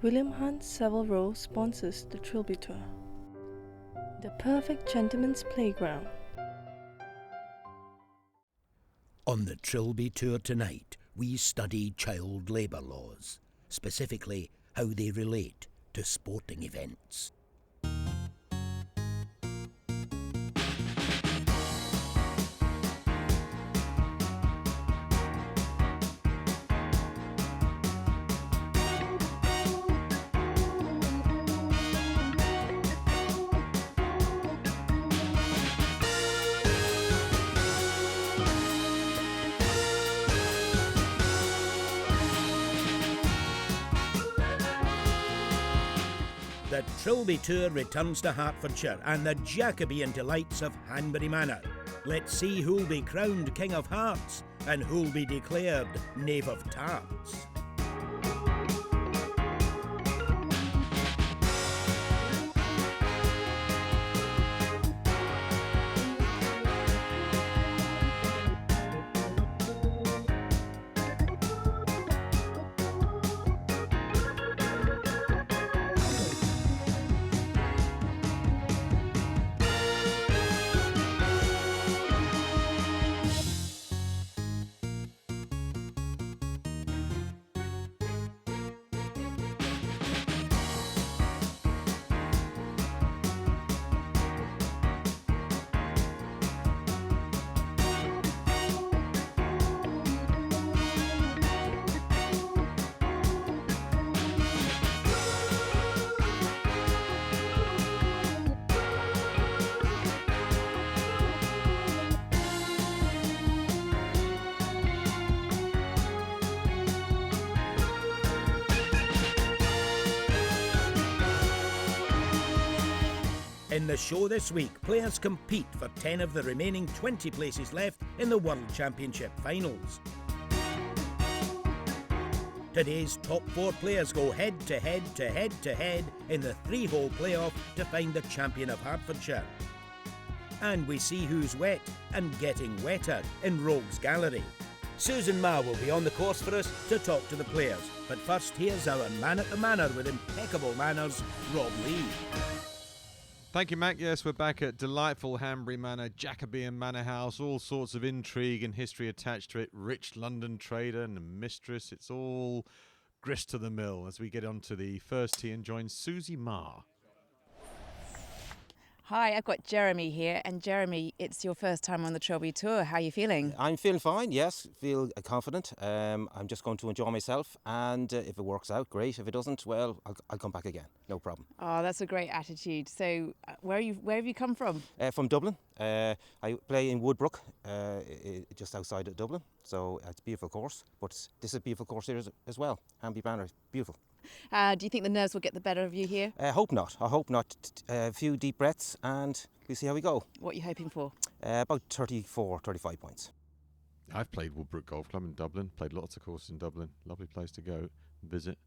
William Hunt Savile sponsors the Trilby Tour. The perfect gentleman's playground. On the Trilby Tour tonight, we study child labour laws, specifically how they relate to sporting events. The Trilby Tour returns to Hertfordshire and the Jacobean delights of Hanbury Manor. Let's see who'll be crowned King of Hearts and who'll be declared Knave of Tarts. In the show this week, players compete for 10 of the remaining 20 places left in the World Championship finals. Today's top 4 players go head to head to head to head in the 3-hole playoff to find the champion of Hertfordshire. And we see who's wet and getting wetter in Rogues Gallery. Susan Ma will be on the course for us to talk to the players. But first, here's our man at the manor with impeccable manners, Rob Lee. Thank you, Mac. Yes, we're back at delightful Hanbury Manor, Jacobean Manor House, all sorts of intrigue and history attached to it. Rich London trader and mistress. It's all grist to the mill as we get on to the first tee and join Susie Ma. Hi, I've got Jeremy here, and Jeremy, it's your first time on the Trilby Tour. How are you feeling? I'm feeling fine, yes, feel confident. I'm just going to enjoy myself, and if it works out, great. If it doesn't, well, I'll come back again, no problem. Oh, that's a great attitude. So where have you come from? From Dublin. I play in Woodbrook, just outside of Dublin, so it's a beautiful course, but this is a beautiful course here as well. Hanbury Manor, beautiful. Do you think the nerves will get the better of you here? I hope not. A few deep breaths and we'll see how we go. What are you hoping for? About 34, 35 points. I've played Woodbrook Golf Club in Dublin, played lots of courses in Dublin. Lovely place to go and visit.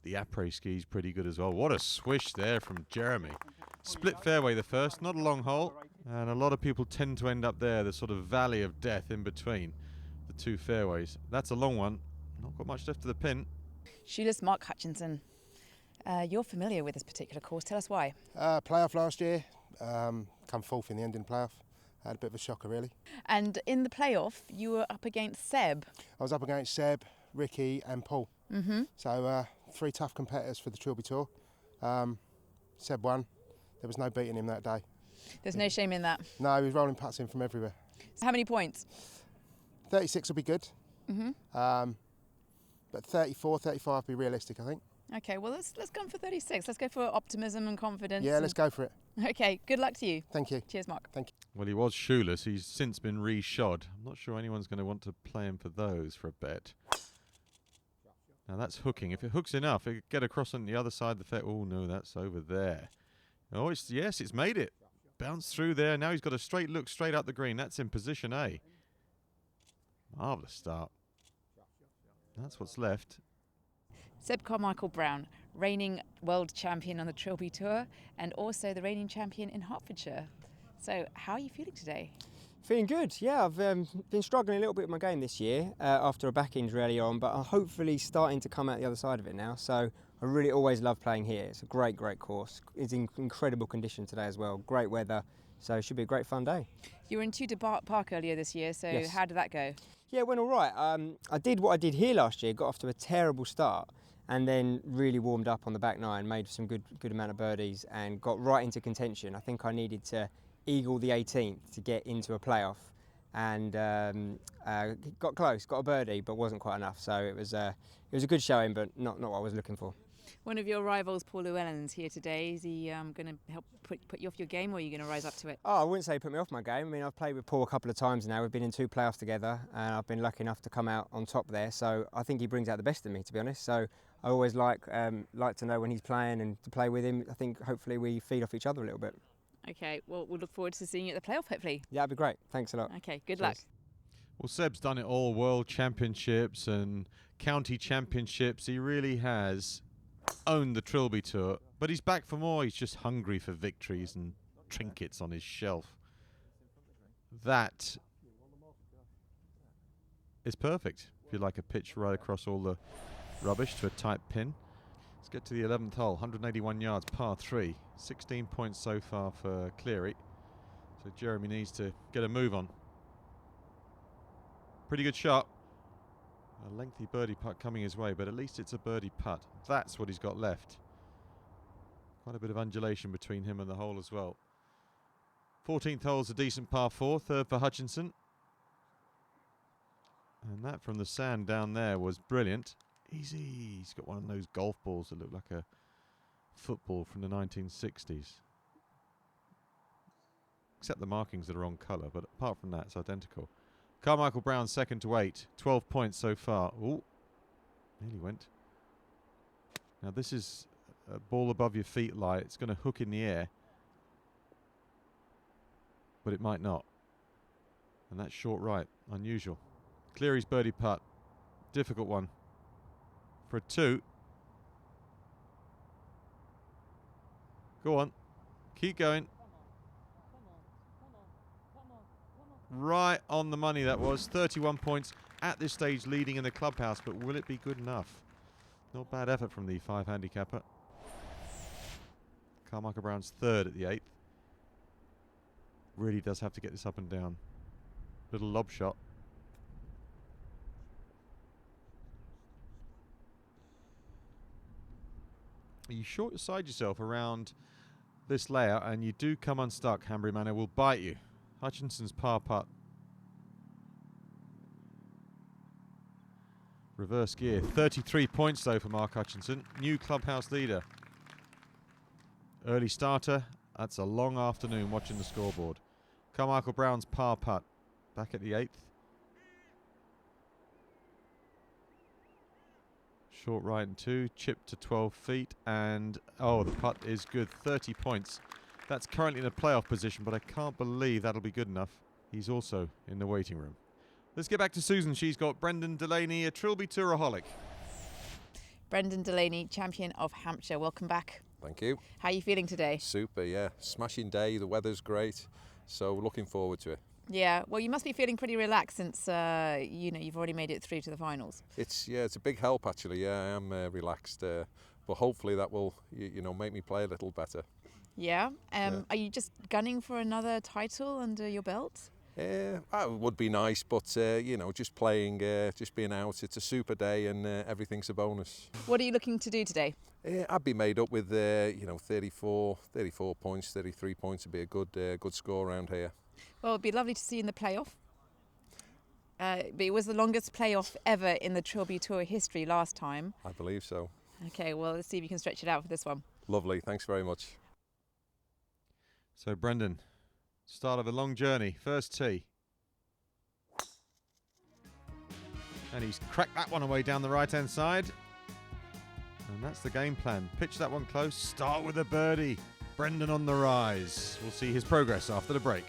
The après ski's pretty good as well. What a swish there from Jeremy. Split fairway the first, not a long hole. And a lot of people tend to end up there, the sort of valley of death in between the two fairways. That's a long one. Not got much left of the pin. Shoeless Mark Hutchinson. You're familiar with this particular course. Tell us why. Playoff last year. Come fourth in the end in the playoff. Had a bit of a shocker, really. And in the playoff, you were up against Seb. I was up against Seb, Ricky and Paul. Mm-hmm. So 3 tough competitors for the Trilby Tour. Seb won. There was no beating him that day. There's no shame in that. No, he was rolling putts in from everywhere. So how many points? 36 will be good. Mm-hmm. But 34, 35 will be realistic, I think. Okay, well, let's go for 36. Let's go for optimism and confidence. Yeah, let's go for it. Okay, good luck to you. Thank you. Cheers, Mark. Thank you. Well, he was shoeless. He's since been re-shod. I'm not sure anyone's going to want to play him for those for a bet. Now, that's hooking. If it hooks enough, it could get across on the other side of the fair. Oh, no, that's over there. Oh, it's made it. Bounced through there. Now he's got a straight look straight up the green. That's in position A. Marvellous start. That's what's left. Seb Carmichael-Brown, reigning world champion on the Trilby Tour and also the reigning champion in Hertfordshire. So how are you feeling today? Feeling good, yeah. I've been struggling a little bit with my game this year after a back injury earlier on, but I'm hopefully starting to come out the other side of it now. So I really always love playing here. It's a great course. It's in incredible condition today as well. Great weather, so it should be a great fun day. You were in Tudor Park earlier this year, so Yes. how did that go? Yeah, it went all right. I did what I did here last year, got off to a terrible start, and then really warmed up on the back nine, made some good amount of birdies, and got right into contention. I think I needed to eagle the 18th to get into a playoff, and got close, got a birdie, but wasn't quite enough. So it was a good showing, but not what I was looking for. One of your rivals, Paul Llewellyn's here today. Is he going to help put you off your game, or are you going to rise up to it? Oh, I wouldn't say he put me off my game. I mean, I've played with Paul a couple of times now. We've been in 2 playoffs together, and I've been lucky enough to come out on top there. So I think he brings out the best in me, to be honest. So I always like to know when he's playing and to play with him. I think hopefully we feed off each other a little bit. Okay, well, we'll look forward to seeing you at the playoff, hopefully. Yeah, that'd be great. Thanks a lot. Okay, good Cheers. luck. Well, Seb's done it all, World Championships and County Championships. He really has owned the Trilby Tour, but he's back for more. He's just hungry for victories and trinkets on his shelf. That is perfect. If you like a pitch right across all the rubbish to a tight pin. Let's get to the 11th hole, 181 yards, par 3. 16 points so far for Cleary. So Jeremy needs to get a move on. Pretty good shot. A lengthy birdie putt coming his way, but at least it's a birdie putt. That's what he's got left. Quite a bit of undulation between him and the hole as well. 14th hole's a decent par 4, third for Hutchinson. And that from the sand down there was brilliant. Easy. He's got one of those golf balls that look like a football from the 1960s. Except the markings that are on colour, but apart from that, it's identical. Carmichael Brown second to 8, 12 points so far. Ooh, nearly went. Now this is a ball above your feet lie. It's going to hook in the air, but it might not. And that's short right, unusual. Cleary's birdie putt, difficult one. For a 2. Go on, keep going. Right on the money that was. 31 points at this stage leading in the clubhouse, but will it be good enough? Not bad effort from the 5 handicapper. Carmichael Brown's third at the 8th. Really does have to get this up and down. Little lob shot. You short side yourself around this layout and you do come unstuck. Hanbury Manor will bite you. Hutchinson's par putt. Reverse gear. 33 points though for Mark Hutchinson. New clubhouse leader. Early starter. That's a long afternoon watching the scoreboard. Carmichael Brown's par putt. Back at the 8th. Short right and 2. Chip to 12 feet. And, oh, the putt is good. 30 points. That's currently in a playoff position, but I can't believe that'll be good enough. He's also in the waiting room. Let's get back to Susan. She's got Brendan Delaney, a Trilby Touraholic. Brendan Delaney, champion of Hampshire. Welcome back. Thank you. How are you feeling today? Super, yeah. Smashing day, the weather's great, so looking forward to it. Yeah, well, you must be feeling pretty relaxed since you've already made it through to the finals. It's a big help actually. Yeah, I am relaxed, but hopefully that will make me play a little better. Yeah. Are you just gunning for another title under your belt? That would be nice, but just playing, just being out. It's a super day, and everything's a bonus. What are you looking to do today? I'd be made up with 34 points, 33 points would be a good score around here. Well, it'd be lovely to see you in the playoff. But it was the longest playoff ever in the Trilby Tour history last time. I believe so. Okay, well, let's see if you can stretch it out for this one. Lovely, thanks very much. So Brendan, start of a long journey. First tee. And he's cracked that one away down the right-hand side. And that's the game plan. Pitch that one close. Start with a birdie. Brendan on the rise. We'll see his progress after the break.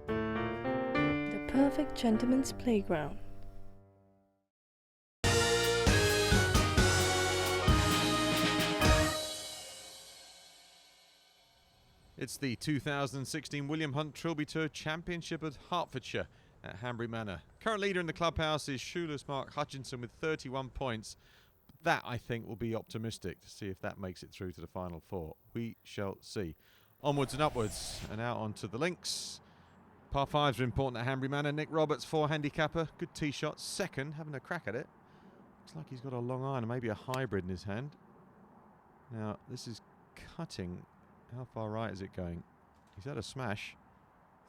The perfect gentleman's playground. It's the 2016 William Hunt Trilby Tour Championship of Hertfordshire. at Hanbury Manor. Current leader in the clubhouse is shoeless Mark Hutchinson with 31 points. That, I think, will be optimistic to see if that makes it through to the final four. We shall see. Onwards and upwards and out onto the links. Par 5s are important at Hanbury Manor. Nick Roberts, 4 handicapper. Good tee shot. Second, having a crack at it. Looks like he's got a long iron and maybe a hybrid in his hand. Now, this is cutting. How far right is it going? He's had a smash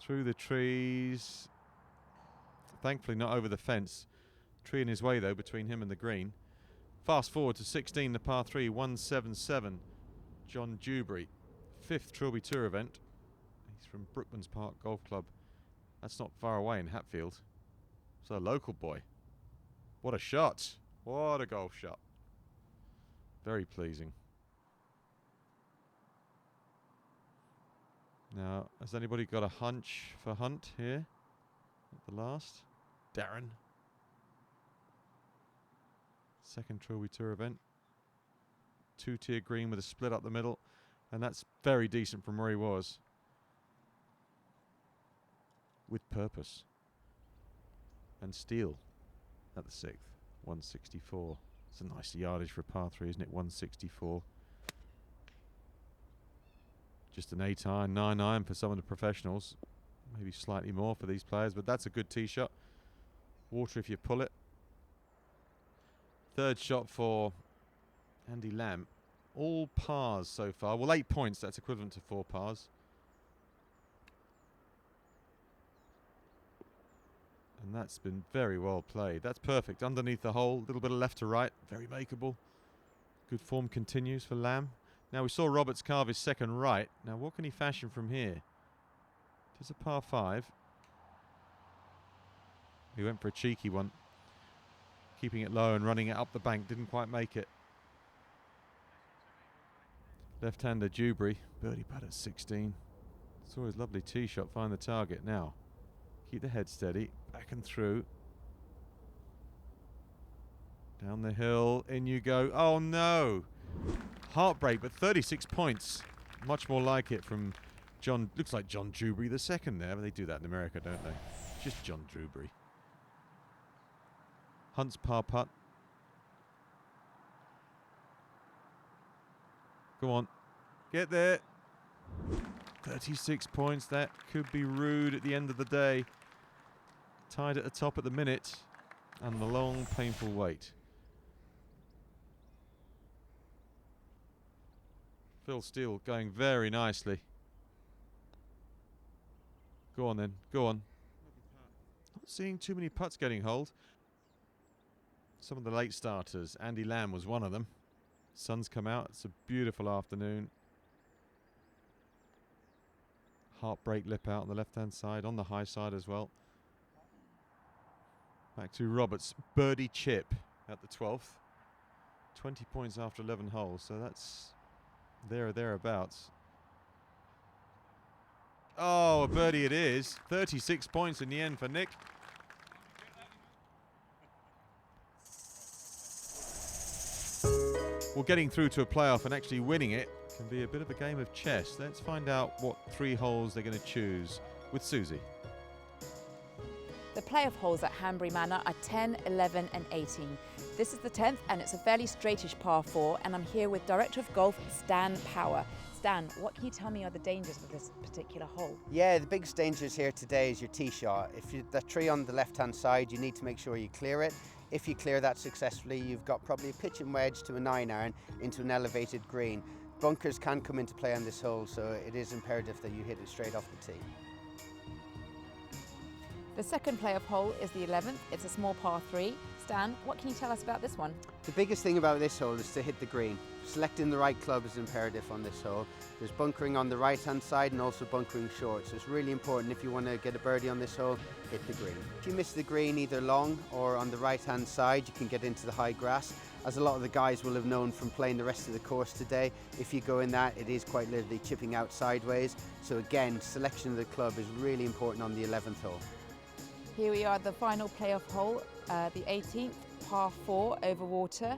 through the trees. Thankfully not over the fence. Tree in his way though between him and the green. Fast forward to 16, the par 3, 177. John Dewberry, 5th Trilby Tour event. He's from Brookman's Park Golf Club. That's not far away in Hatfield. So a local boy. What a shot. What a golf shot. Very pleasing. Now, has anybody got a hunch for Hunt here at the last? Darren. 2nd Trilby Tour event. 2-tier green with a split up the middle. And that's very decent from where he was. With purpose. And steel at the 6th. 164. It's a nice yardage for a par 3, isn't it? 164. Just an 8 iron, 9 iron for some of the professionals. Maybe slightly more for these players, but that's a good tee shot. Water if you pull it. 3rd shot for Andy Lamb. All pars so far. Well, 8 points. That's equivalent to 4 pars. And that's been very well played. That's perfect. Underneath the hole. A little bit of left to right. Very makeable. Good form continues for Lamb. Now we saw Roberts carve his 2nd right. Now what can he fashion from here? It is a par 5. He went for a cheeky one. Keeping it low and running it up the bank. Didn't quite make it. Left-hander Dewberry. Birdie putt at 16. Saw his lovely tee shot find the target. Now keep the head steady. Back and through. Down the hill. In you go. Oh no! Heartbreak, but 36 points. Much more like it from John. Looks like John Dewberry the 2nd there. They do that in America, don't they? Just John Dewberry. Hunt's par putt. Go on. Get there. 36 points. That could be rude at the end of the day. Tied at the top at the minute. And the long, painful wait. Phil Steele going very nicely. Go on then, go on. Not seeing too many putts getting holed. Some of the late starters, Andy Lamb was one of them. Sun's come out, it's a beautiful afternoon. Heartbreak lip out on the left-hand side, on the high side as well. Back to Roberts, birdie chip at the 12th. 20 points after 11 holes, so that's there or thereabouts. Oh, a birdie it is. 36 points in the end for Nick. Well, getting through to a playoff and actually winning it can be a bit of a game of chess. Let's find out what 3 holes they're going to choose with Susie. The playoff holes at Hanbury Manor are 10, 11 and 18. This is the 10th and it's a fairly straightish par 4 and I'm here with Director of Golf Stan Power. Stan, what can you tell me are the dangers of this particular hole? Yeah, the biggest dangers here today is your tee shot. If you the tree on the left-hand side, you need to make sure you clear it. If you clear that successfully, you've got probably a pitch and wedge to a 9-iron into an elevated green. Bunkers can come into play on this hole, so it is imperative that you hit it straight off the tee. The second playoff hole is the 11th. It's a small par 3. Stan, what can you tell us about this one? The biggest thing about this hole is to hit the green. Selecting the right club is imperative on this hole. There's bunkering on the right-hand side and also bunkering short, so it's really important if you want to get a birdie on this hole, hit the green. If you miss the green either long or on the right-hand side, you can get into the high grass. As a lot of the guys will have known from playing the rest of the course today, if you go in that, it is quite literally chipping out sideways. So again, selection of the club is really important on the 11th hole. Here we are at the final playoff hole, the 18th, par 4 over water.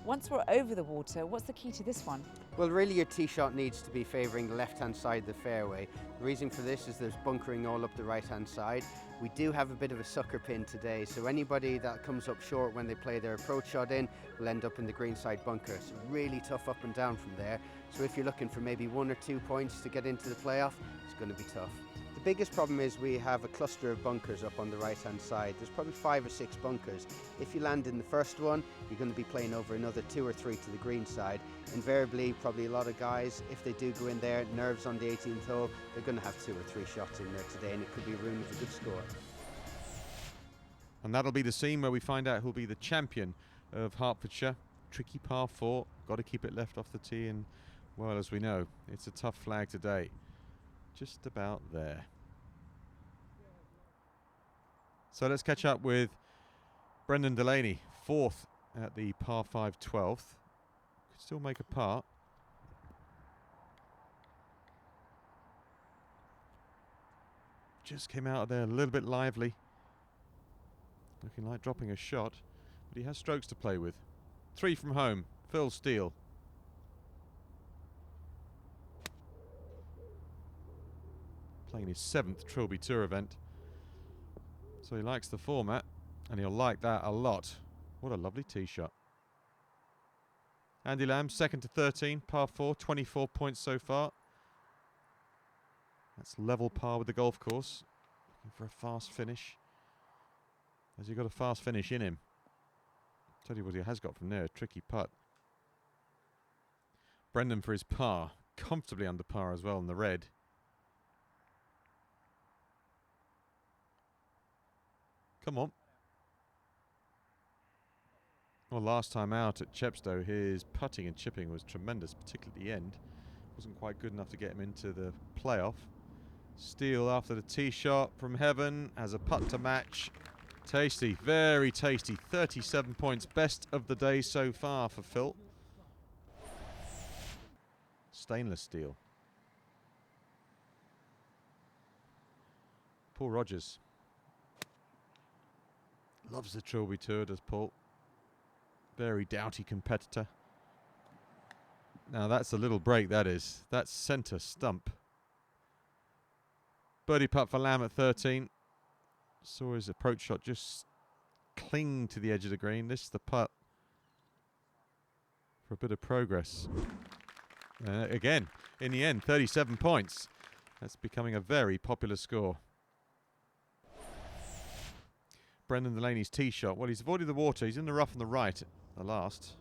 Once we're over the water, what's the key to this one? Well, really your tee shot needs to be favouring the left-hand side of the fairway. The reason for this is there's bunkering all up the right-hand side. We do have a bit of a sucker pin today, so anybody that comes up short when they play their approach shot in will end up in the greenside bunker. It's really tough up and down from there. So if you're looking for maybe 1 or 2 points to get into the playoff, it's going to be tough. The biggest problem is we have a cluster of bunkers up on the right-hand side. There's probably 5 or 6 bunkers. If you land in the first one, you're going to be playing over another 2 or 3 to the green side. Invariably, probably a lot of guys, if they do go in there, nerves on the 18th hole, they're going to have 2 or 3 shots in there today, and it could be ruined with a good score. And that'll be the scene where we find out who'll be the champion of Hertfordshire. Tricky par 4, got to keep it left off the tee, and well, as we know, it's a tough flag today. Just about there. So let's catch up with Brendan Delaney, 4th at the par 5 12th. Could still make a par. Just came out of there a little bit lively. Looking like dropping a shot, but he has strokes to play with. 3 from home, Phil Steele. Playing his 7th Trilby Tour event. So he likes the format, and he'll like that a lot. What a lovely tee shot. Andy Lamb, 2nd to 13, par 4, 24 points so far. That's level par with the golf course. Looking for a fast finish. Has he got a fast finish in him? Tell you what he has got from there, a tricky putt. Brendan for his par, comfortably under par as well in the red. Come on. Well, last time out at Chepstow, his putting and chipping was tremendous, particularly at the end. Wasn't quite good enough to get him into the playoff. Steele after the tee shot from Heaven has a putt to match. Tasty, very tasty. 37 points, best of the day so far for Phil. Stainless steel. Paul Rogers. Loves the Trilby Tour, does Paul. Very doughty competitor. Now that's a little break, that is. That's centre stump. Birdie putt for Lamb at 13. Saw his approach shot just cling to the edge of the green. This is the putt for a bit of progress. Again, in the end, 37 points. That's becoming a very popular score. Brendan Delaney's tee shot. Well, he's avoided the water. He's in the rough on the right at the last.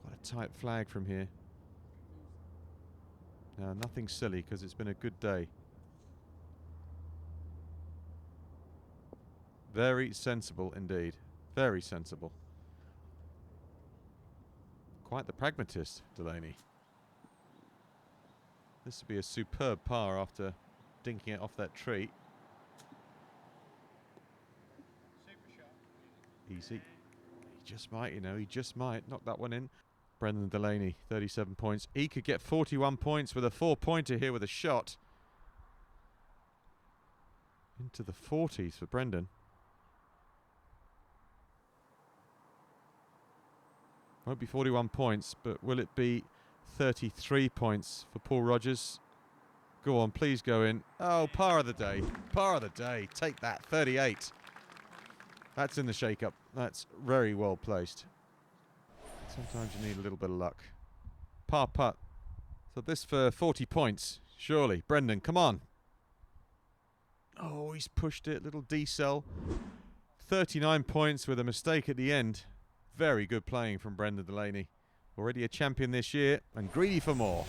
Quite a tight flag from here. Now, nothing silly because it's been a good day. Very sensible indeed. Very sensible. Quite the pragmatist, Delaney. This would be a superb par after dinking it off that tree. Easy. He just might, you know, he just might knock that one in. Brendan Delaney, 37 points. He could get 41 points with a 4-pointer here with a shot. Into the 40s for Brendan. Won't be 41 points, but will it be 33 points for Paul Rogers? Go on, please go in. Oh, par of the day. Par of the day. Take that, 38. That's in the shake-up. That's very well placed. Sometimes you need a little bit of luck. Par putt. So this for 40 points, surely. Brendan, come on. Oh, he's pushed it. Little decel. 39 points with a mistake at the end. Very good playing from Brendan Delaney. Already a champion this year and greedy for more.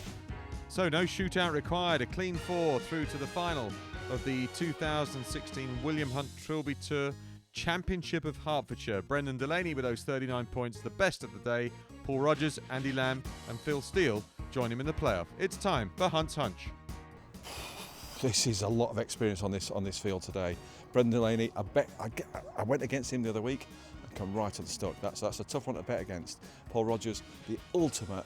So no shootout required. A clean 4 through to the final of the 2016 William Hunt Trilby Tour Championship of Hertfordshire. Brendan Delaney with those 39 points, the best of the day. Paul Rogers, Andy Lamb and Phil Steele join him in the playoff. It's time for Hunt's Hunch. This is a lot of experience on this field today. Brendan Delaney, I went against him the other week and come right unstuck. That's a tough one to bet against. Paul Rogers, the ultimate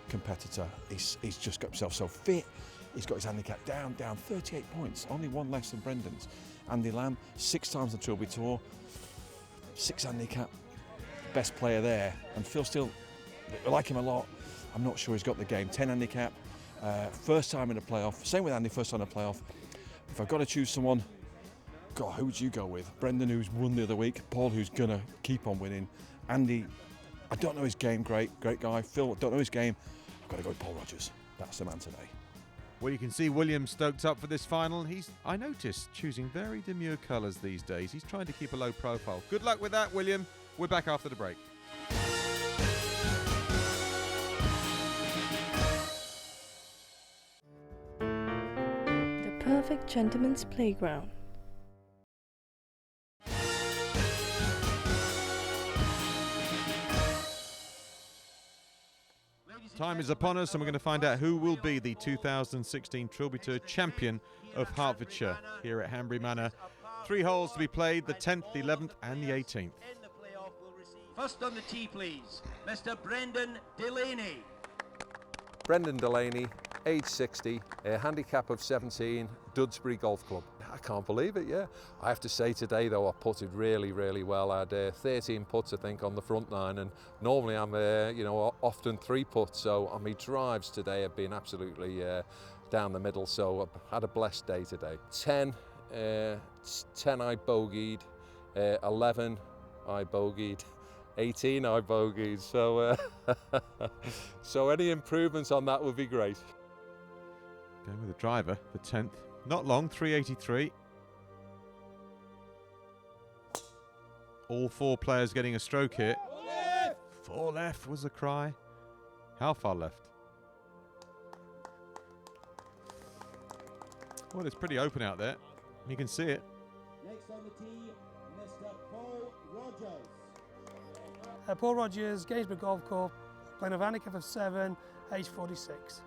competitor. He's just got himself so fit. He's got his handicap down 38 points, only one less than Brendan's. Andy Lamb, 6 times the Trilby Tour, 6 handicap, best player there. And Phil Steele, I like him a lot. I'm not sure he's got the game. 10 handicap, first time in a playoff. Same with Andy, first time in a playoff. If I've got to choose someone, God, who would you go with? Brendan, who's won the other week. Paul, who's going to keep on winning. Andy, I don't know his game, great guy. Phil, don't know his game. I've got to go with Paul Rogers. That's the man today. Well, you can see William stoked up for this final. He's, I noticed, choosing very demure colours these days. He's trying to keep a low profile. Good luck with that, William. We're back after the break. The perfect gentleman's playground. Time is upon us and we're going to find out who will be the 2016 Trilby Tour champion of Hertfordshire here at Hanbury Manor. 3 holes to be played, the 10th, the 11th and the 18th. First on the tee, please, Mr. Brendan Delaney. Brendan Delaney, age 60, a handicap of 17, Dudsbury Golf Club. I can't believe it, yeah. I have to say today though, I putted really well. I had 13 putts I think on the front 9, and normally I'm often 3 putts, so on my drives today have been absolutely down the middle, so I've had a blessed day today. 10 I bogeyed, 11 I bogeyed, 18 I bogeyed, so so any improvements on that would be great. Going with the driver, the 10th. Not long, 383. All 4 players getting a stroke here. 4 left was the cry. How far left? Well, it's pretty open out there. You can see it. Next on the tee, Mr. Paul Rogers. Paul Rogers, Gainsborough Golf Club, playing a handicap of 7, age 46.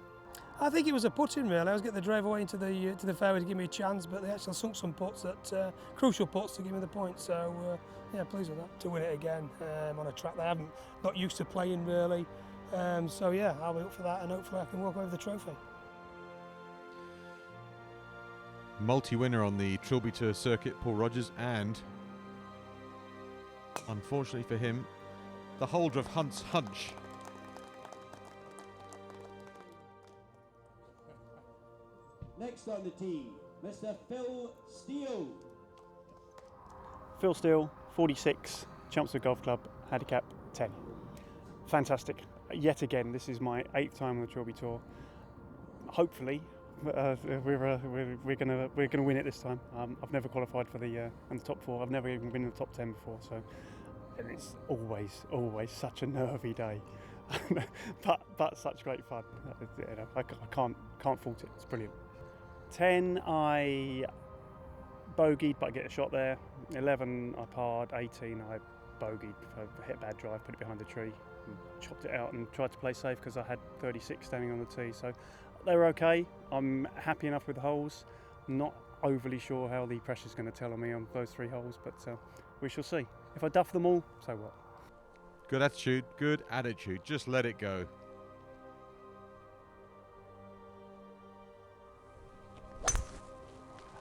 I think it was a putting really. I was getting the drive away into the fairway to give me a chance, but they actually sunk some putts, crucial putts to give me the point. So yeah, pleased with that. To win it again on a track that I haven't got used to playing really. So yeah, I'll be up for that, and hopefully I can walk away with the trophy. Multi-winner on the Trilby Tour circuit, Paul Rogers, and unfortunately for him, the holder of Hunt's Hunch. Next on the tee, Mr. Phil Steele. Phil Steele, 46, Championship Golf Club, handicap 10. Fantastic. Yet again, this is my 8th time on the Trilby Tour. Hopefully, we're gonna win it this time. I've never qualified for in the top 4. I've never even been in the top 10 before, so and it's always such a nervy day, but such great fun. I can't fault it. It's brilliant. 10 I bogeyed, but I get a shot there. 11 I parred. 18 I bogeyed. I hit a bad drive, put it behind the tree, and chopped it out, and tried to play safe because I had 36 standing on the tee. So they were okay. I'm happy enough with the holes. Not overly sure how the pressure's going to tell on me on those 3 holes, but we shall see. If I duff them all, so what? Good attitude, good attitude. Just let it go.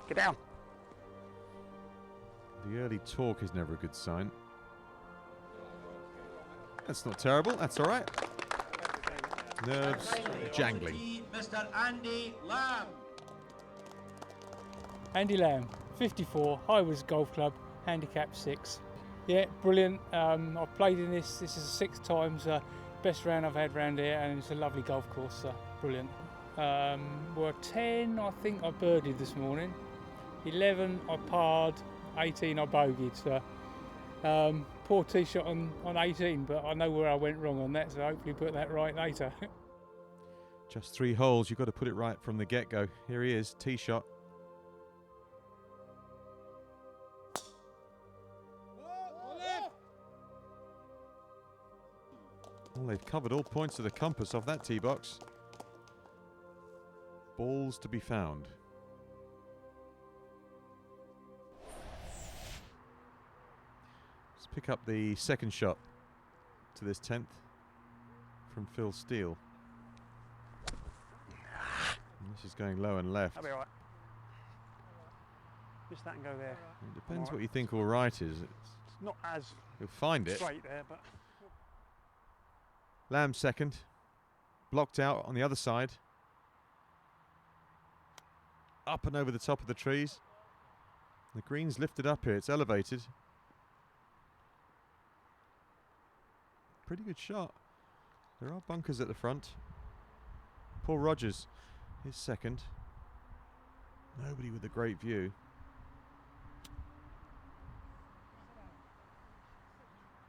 Get down. The early talk is never a good sign. That's not terrible. That's all right. Nerves jangling. Mr. Andy Lamb. Andy Lamb, 54, Highwards Golf Club, handicap 6. Yeah, brilliant. I've played in this. This is the 6th time. Best round I've had round here, and it's a lovely golf course. Brilliant. Well, 10 I think I birdied this morning. 11 I parred. 18 I bogeyed. So poor tee shot on 18, but I know where I went wrong on that, so hopefully put that right later. Just 3 holes. You've got to put it right from the get-go. Here he is, tee shot. Well, they've covered all points of the compass off that tee box. Balls to be found. Let's pick up the second shot to this 10th from Phil Steele. And this is going low and left. That'll be all right. Just that and go there. It depends what you think all right is. It's not as He'll find it. straight there, but Lamb second. Blocked out on the other side. Up and over the top of the trees. The green's lifted up here. It's elevated. Pretty good shot. There are bunkers at the front. Paul Rogers is second. Nobody with a great view.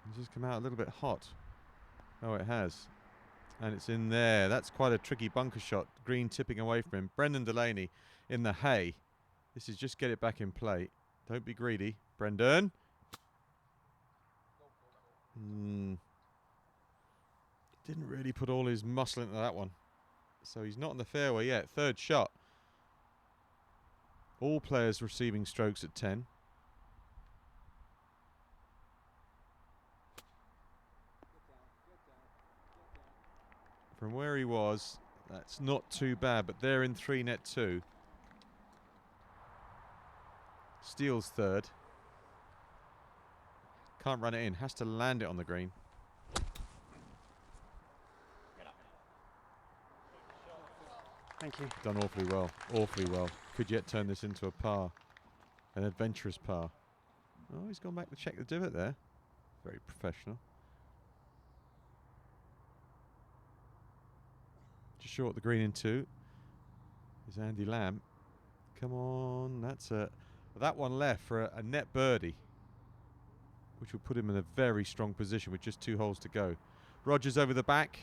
It's just come out a little bit hot. Oh, it has. And it's in there. That's quite a tricky bunker shot. Green tipping away from him. Brendan Delaney in the hay. This is just get it back in play. Don't be greedy. Brendan. Didn't really put all his muscle into that one. So he's not in the fairway yet. Third shot. All players receiving strokes at 10. From where he was, that's not too bad, but they're in 3 net 2. Steele's third. Can't run it in, has to land it on the green. thank you. Done awfully well, awfully well. Could yet turn this into a par, an adventurous par. Oh, he's gone back to check the divot there. Very professional. Just short the green in 2 is Andy Lamb. Come on, that's that one left for a net birdie, which will put him in a very strong position with just 2 holes to go. Rogers over the back.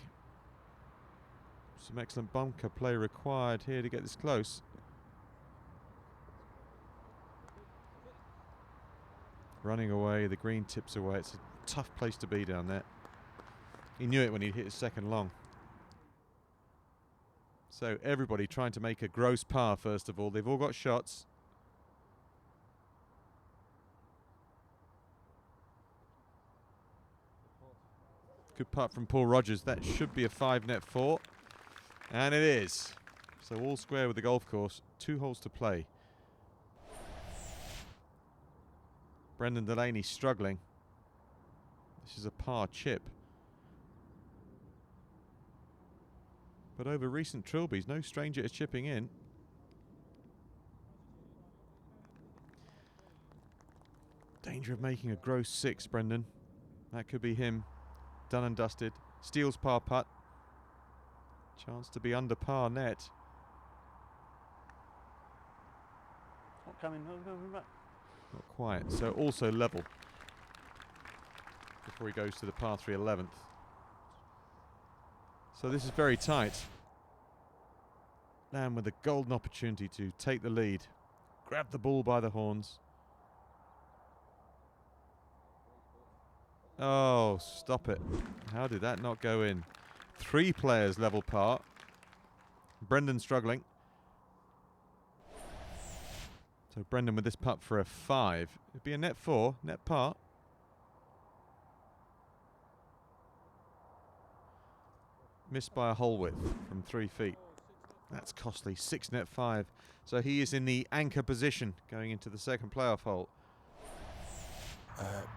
Some excellent bunker play required here to get this close. Running away, the green tips away. It's a tough place to be down there. He knew it when he hit his second long. So everybody trying to make a gross par first of all. They've all got shots. Good putt from Paul Rogers. That should be a 5 net 4. And it is. So all square with the golf course. 2 holes to play. Brendan Delaney struggling. This is a par chip. But over recent Trilbys, no stranger to chipping in. Danger of making a gross 6, Brendan. That could be him. Done and dusted. Steele's par putt. Chance to be under par net. Not coming, not coming back. Not quite. So also level before he goes to the par 3 11th. So this is very tight. Lamb with a golden opportunity to take the lead. Grab the ball by the horns. Oh, stop it. How did that not go in? 3 players level par. Brendan struggling. So Brendan with this putt for a 5. It'd be a net 4, net par. Missed by a hole width from 3 feet. That's costly. 6 net 5. So he is in the anchor position going into the second playoff hole.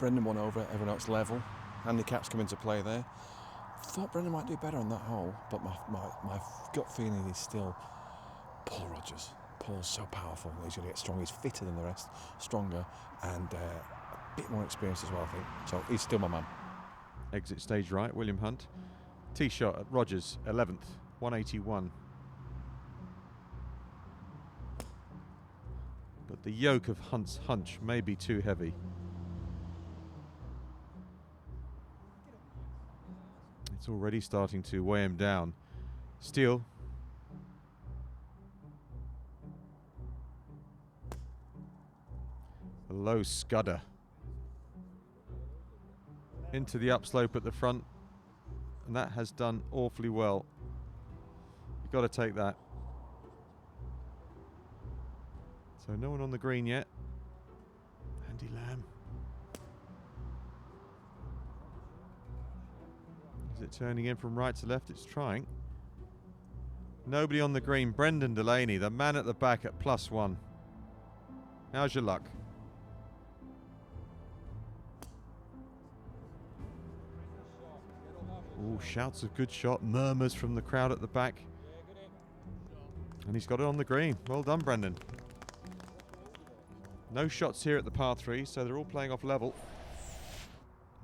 Brendan won over, everyone else level. Handicaps come into play there. Thought Brendan might do better on that hole, but my gut feeling is still Paul Rogers. Paul's so powerful. He's going to get strong. He's fitter than the rest, stronger, and a bit more experience as well, I think. So he's still my man. Exit stage right, William Hunt. Tee shot at Rogers, 11th, 181. But the yoke of Hunt's hunch may be too heavy. It's already starting to weigh him down. Steele. A low scudder. Into the upslope at the front. And that has done awfully well. You've got to take that. So no one on the green yet. Andy Lamb. Is it turning in from right to left? It's trying. Nobody on the green. Brendan Delaney, the man at the back at +1. How's your luck? Oh, shouts of good shot, murmurs from the crowd at the back. And he's got it on the green. Well done, Brendan. No shots here at the par 3, so they're all playing off level.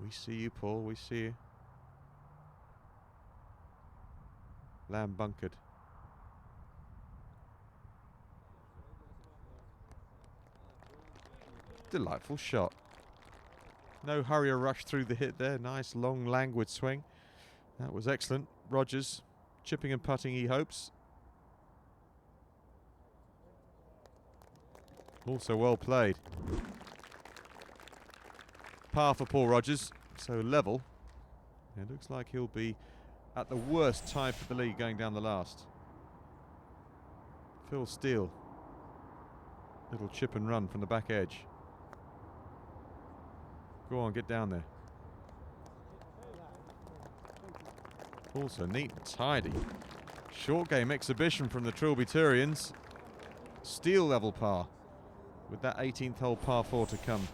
We see you, Paul, we see you. Lamb bunkered. Delightful shot. No hurry or rush through the hit there. Nice, long, languid swing. That was excellent. Rogers chipping and putting, he hopes. Also well played. Par for Paul Rogers, so level. It looks like he'll be at the worst tied for the lead going down the last. Phil Steele. Little chip and run from the back edge. Go on, get down there. Also neat and tidy. Short game exhibition from the Trilby Turians. Steele level par with that 18th hole par 4 to come.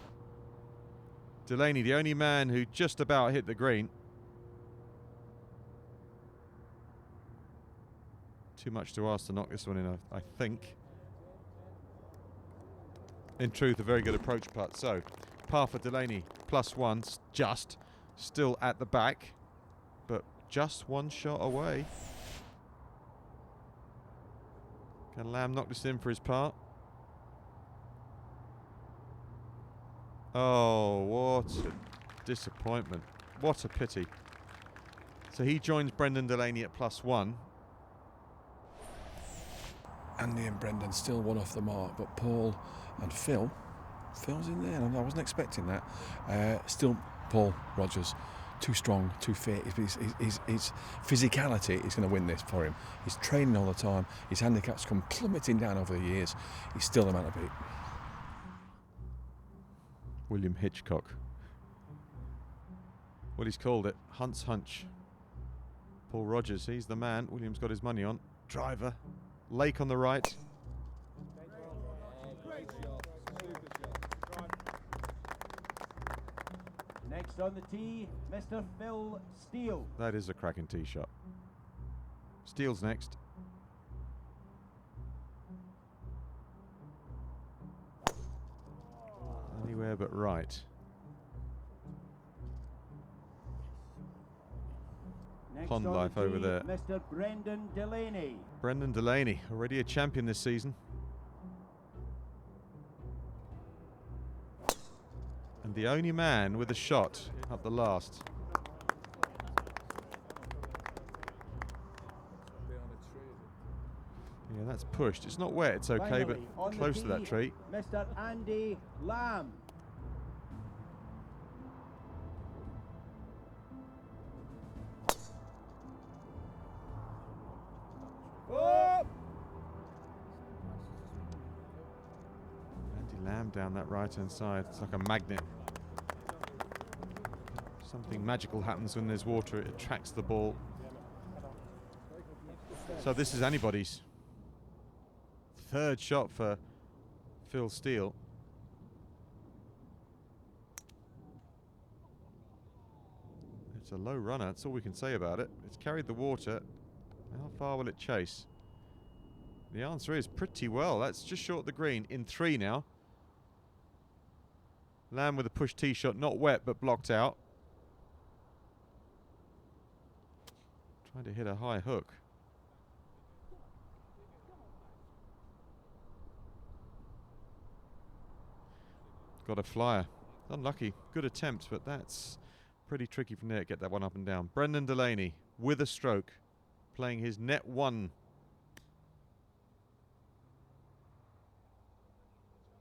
Delaney, the only man who just about hit the green. Too much to ask to knock this one in, I think. In truth, a very good approach putt. So, par for Delaney, +1, just. Still at the back, but just one shot away. Can Lamb knock this in for his part? Oh, what a disappointment. What a pity. So he joins Brendan Delaney at +1. Andy and Brendan still one off the mark, but Paul and Phil's in there. I wasn't expecting that. Still Paul Rogers, too strong, too fit. His physicality is going to win this for him. He's training all the time. His handicap's come plummeting down over the years. He's still the man to beat. William Hitchcock. What he's called it, Hunt's Hunch. Paul Rogers, he's the man. William's got his money on. Driver. Lake on the right. Next on the tee, Mr. Phil Steele. That is a cracking tee shot. Steele's next. Anywhere but right. Next Pond on life the over tee, there. Mr. Brendan Delaney. Brendan Delaney, already a champion this season. And the only man with a shot up the last. Yeah, that's pushed. It's not wet, it's okay, Finally, but on the close to that tee, tree. Mr. Andy Lamb. Andy Lamb down that right-hand side. It's like a magnet. Something magical happens when there's water. It attracts the ball. So this is anybody's. Third shot for Phil Steele. It's a low runner. That's all we can say about it. It's carried the water. How far will it chase? The answer is pretty well. That's just short of the green. In 3 now. Lamb with a push tee shot. Not wet, but blocked out. Trying to hit a high hook. Got a flyer. Unlucky. Good attempt, but that's pretty tricky from there to get that one up and down. Brendan Delaney with a stroke, playing his net 1.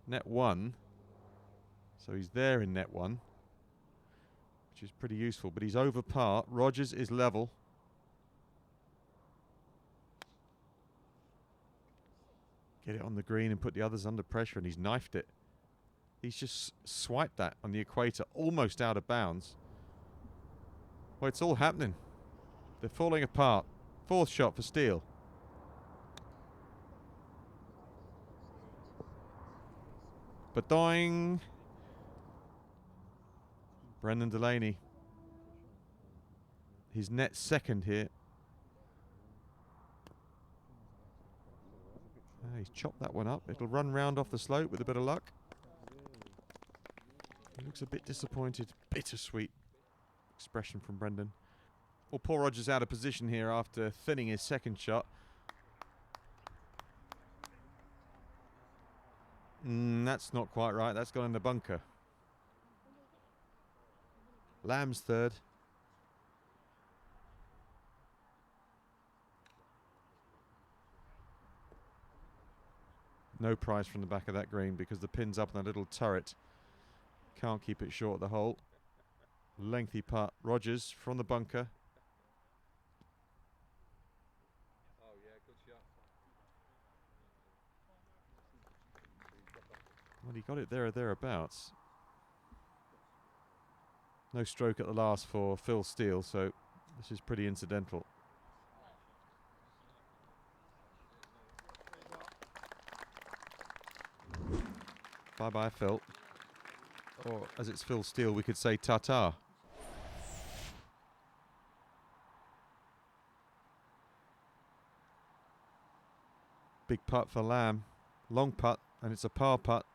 Net 1. So he's there in net 1, which is pretty useful, but he's over par. Rogers is level. Get it on the green and put the others under pressure, and he's knifed it. He's just swiped that on the equator, almost out of bounds. Well, it's all happening. They're falling apart. 4th shot for Steele. Badoing. Brendan Delaney. his net second here. He's chopped that one up. It'll run round off the slope with a bit of luck. He looks a bit disappointed. Bittersweet expression from Brendan. Well, Paul Rogers out of position here after thinning his second shot. That's not quite right. That's gone in the bunker. Lamb's third. No prize from the back of that green because the pin's up on that little turret. Can't keep it short of the hole. Lengthy putt. Rogers from the bunker. Oh yeah, good shot. Well, he got it there or thereabouts. No stroke at the last for Phil Steele, so this is pretty incidental. Bye-bye, Phil. Or, as it's Phil Steele, we could say ta-ta. Big putt for Lamb. Long putt, and it's a par putt.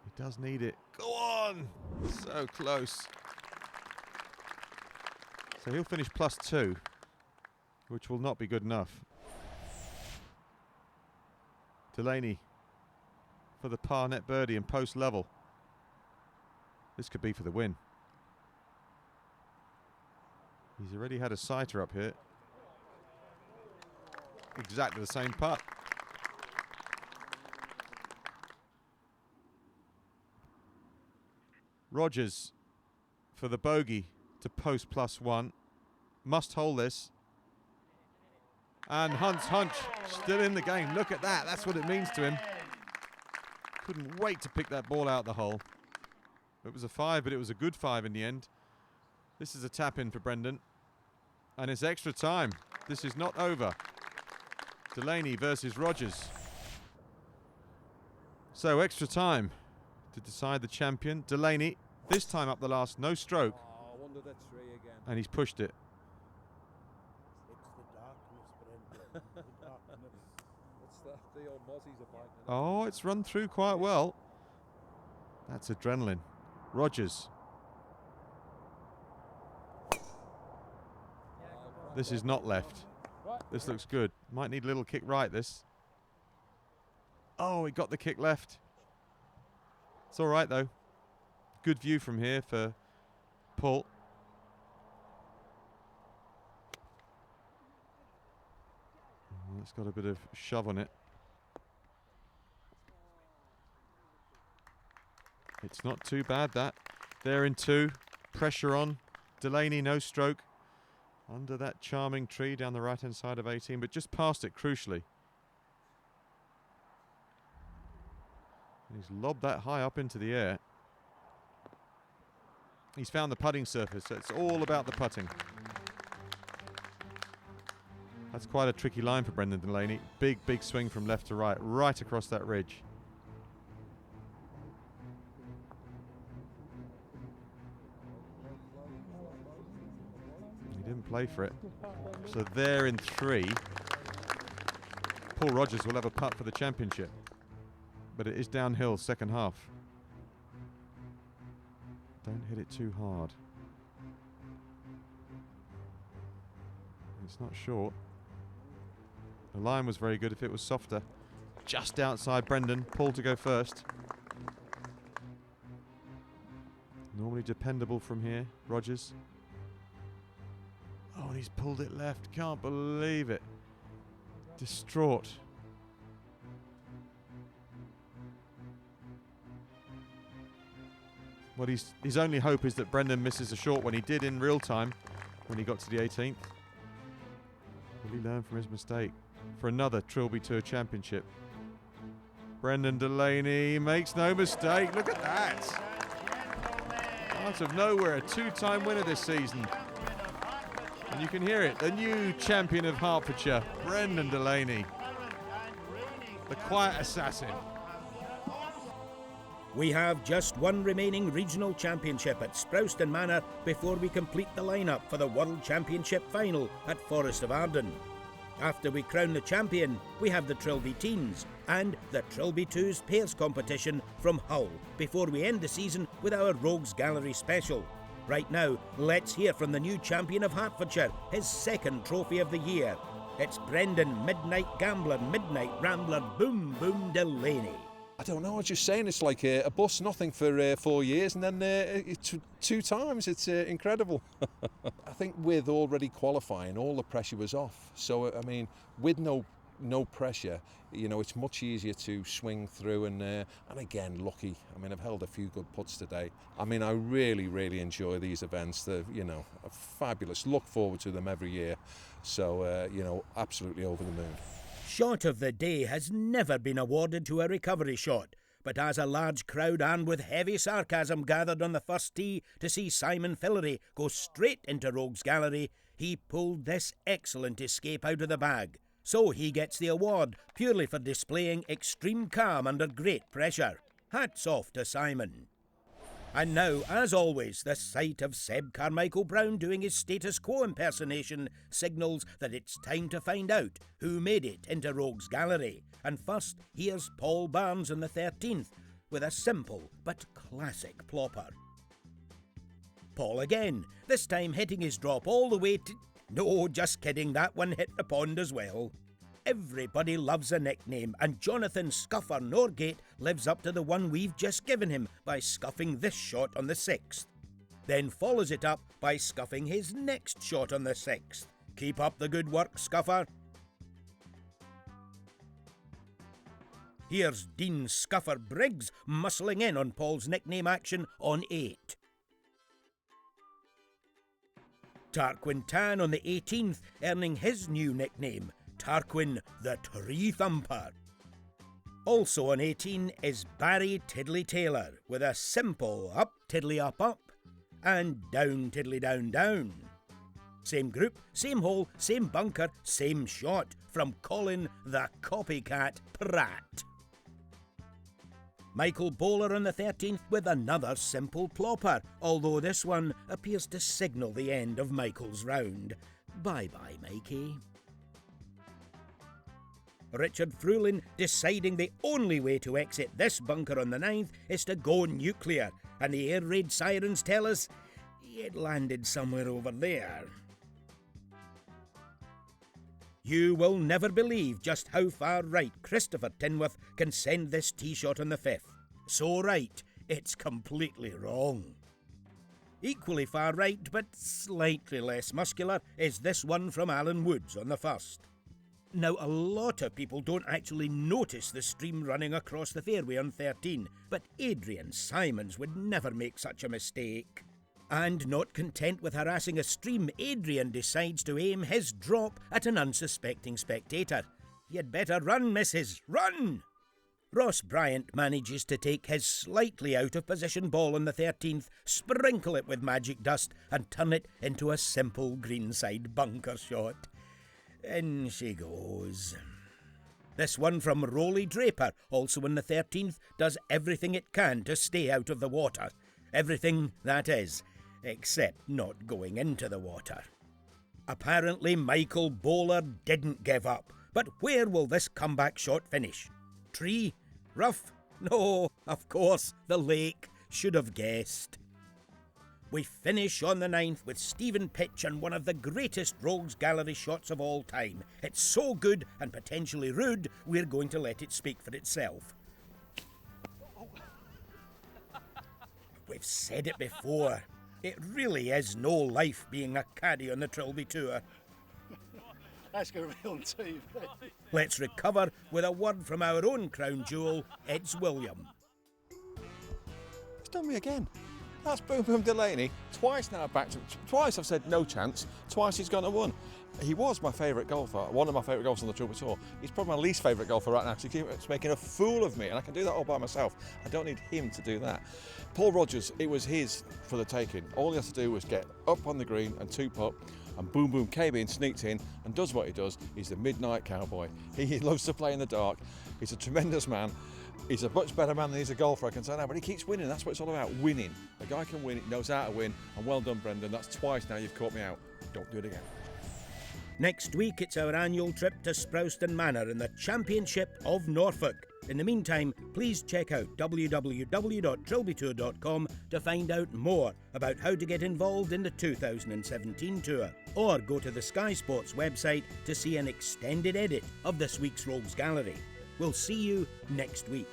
He does need it. Go on! So close. So he'll finish +2, which will not be good enough. Delaney for the par net birdie and post level. This could be for the win. He's already had a sighter up here. Exactly the same putt. Rogers for the bogey to post +1. Must hold this. And Hunt's hunch still in the game. Look at that. That's what it means to him. Couldn't wait to pick that ball out the hole. It was a 5, but it was a good 5 in the end. This is a tap-in for Brendan. And it's extra time. This is not over. Delaney versus Rogers. So extra time to decide the champion. Delaney, this time up the last, no stroke. Oh, I wonder that 3 again. And he's pushed it. It's the darkness, Brendan. The darkness. What's that? The old mozzies are biting. Oh, it's run through quite well. That's adrenaline. Rogers. This is not left. This looks good. Might need a little kick right, this. Oh, he got the kick left. It's all right, though. Good view from here for Paul. It's got a bit of shove on it. It's not too bad, that. They're in 2. Pressure on. Delaney, no stroke. Under that charming tree down the right-hand side of 18, but just past it, crucially. And he's lobbed that high up into the air. He's found the putting surface, so it's all about the putting. That's quite a tricky line for Brendan Delaney. Big, big swing from left to right, right across that ridge. He didn't play for it. So they're in 3. Paul Rogers will have a putt for the championship. But it is downhill second half. Don't hit it too hard. It's not short. The line was very good if it was softer. Just outside Brendan. Paul to go first. Normally dependable from here. Rogers. Oh, and he's pulled it left. Can't believe it. Distraught. Well, his only hope is that Brendan misses a short one. He did in real time when he got to the 18th. Will he learn from his mistake for another Trilby Tour Championship? Brendan Delaney makes no mistake. Look at that. Out of nowhere, a 2-time winner this season. And you can hear it. The new champion of Hertfordshire, Brendan Delaney. The quiet assassin. We have just one remaining regional championship at Sprowston Manor before we complete the lineup for the World Championship final at Forest of Arden. After we crown the champion, we have the Trilby Teens and the Trilby 2's pairs competition from Hull before we end the season with our Rogues Gallery special. Right now, let's hear from the new champion of Hertfordshire, his second trophy of the year. It's Brendan Midnight Gambler, Midnight Rambler, Boom Boom Delaney. I don't know, I was just saying it's like a bus, nothing for 4 years, and then two times. It's incredible. I think with already qualifying, all the pressure was off. So, I mean, with no pressure, you know, it's much easier to swing through and again, lucky. I mean, I've held a few good putts today. I mean, I really enjoy these events. They're, you know, fabulous. Look forward to them every year. So, you know, absolutely over the moon. Shot of the day has never been awarded to a recovery shot, but as a large crowd and with heavy sarcasm gathered on the first tee to see Simon Fillery go straight into Rogues Gallery, he pulled this excellent escape out of the bag. So he gets the award purely for displaying extreme calm under great pressure. Hats off to Simon. And now, as always, the sight of Seb Carmichael Brown doing his status quo impersonation signals that it's time to find out who made it into Rogues Gallery. And first, here's Paul Barnes on the 13th with a simple but classic plopper. Paul again, this time hitting his drop all the way to... No, just kidding, that one hit the pond as well. Everybody loves a nickname, and Jonathan Scuffer Norgate lives up to the one we've just given him by scuffing this shot on the 6th. Then follows it up by scuffing his next shot on the 6th. Keep up the good work, Scuffer. Here's Dean Scuffer Briggs muscling in on Paul's nickname action on 8. Tarquin Tan on the 18th, earning his new nickname, Tarquin the Tree Thumper. Also on 18 is Barry Tiddly Taylor with a simple up tiddly up up and down tiddly down down. Same group, same hole, same bunker, same shot from Colin the Copycat Pratt. Michael Bowler on the 13th with another simple plopper, although this one appears to signal the end of Michael's round. Bye-bye, Mikey. Richard Fruelin deciding the only way to exit this bunker on the 9th is to go nuclear, and the air raid sirens tell us it landed somewhere over there. You will never believe just how far right Christopher Tinworth can send this tee shot on the 5th. So right, it's completely wrong. Equally far right, but slightly less muscular, is this one from Alan Woods on the 1st. Now, a lot of people don't actually notice the stream running across the fairway on 13, but Adrian Simons would never make such a mistake. And not content with harassing a stream, Adrian decides to aim his drop at an unsuspecting spectator. You'd better run, missus, run! Ross Bryant manages to take his slightly out of position ball on the 13th, sprinkle it with magic dust and turn it into a simple greenside bunker shot. In she goes. This one from Rolly Draper, also on the 13th, does everything it can to stay out of the water. Everything, that is, except not going into the water. Apparently Michael Bowler didn't give up, but where will this comeback shot finish? Tree? Rough? No, of course, the lake. Should have guessed. We finish on the 9th with Stephen Pitch and one of the greatest Rogues Gallery shots of all time. It's so good and potentially rude, we're going to let it speak for itself. We've said it before. It really is no life being a caddy on the Trilby Tour. That's going to be on TV. Let's recover with a word from our own crown jewel, Eds William. It's done me again. That's Boom Boom Delaney. Twice now back to... Twice I've said no chance. Twice he's gone and won. He was my favourite golfer, one of my favourite golfers on the Trilby Tour. He's probably my least favourite golfer right now because he keeps making a fool of me, and I can do that all by myself. I don't need him to do that. Paul Rogers, it was his for the taking. All he has to do was get up on the green and two-putt, and Boom Boom came in, sneaked in, and does what he does. He's the midnight cowboy. He loves to play in the dark. He's a tremendous man. He's a much better man than he's a golfer, I can say now, but he keeps winning. That's what it's all about, winning. A guy can win, he knows how to win, and well done, Brendan. That's twice now you've caught me out. Don't do it again. Next week, it's our annual trip to Sprowston Manor in the Championship of Norfolk. In the meantime, please check out www.trilbytour.com to find out more about how to get involved in the 2017 tour. Or go to the Sky Sports website to see an extended edit of this week's Rogues Gallery. We'll see you next week.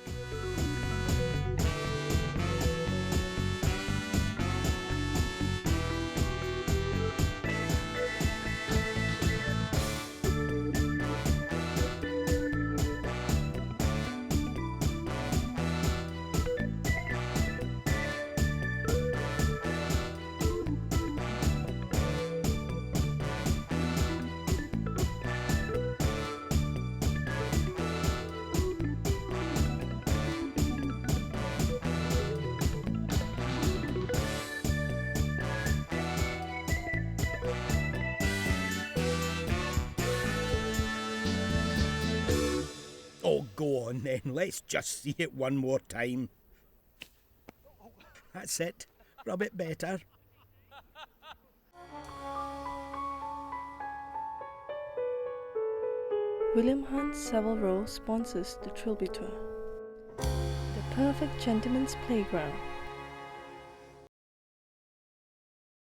Oh, go on then, let's just see it one more time. That's it, rub it better. William Hunt Savile Row sponsors the Trilby Tour. The perfect gentleman's playground.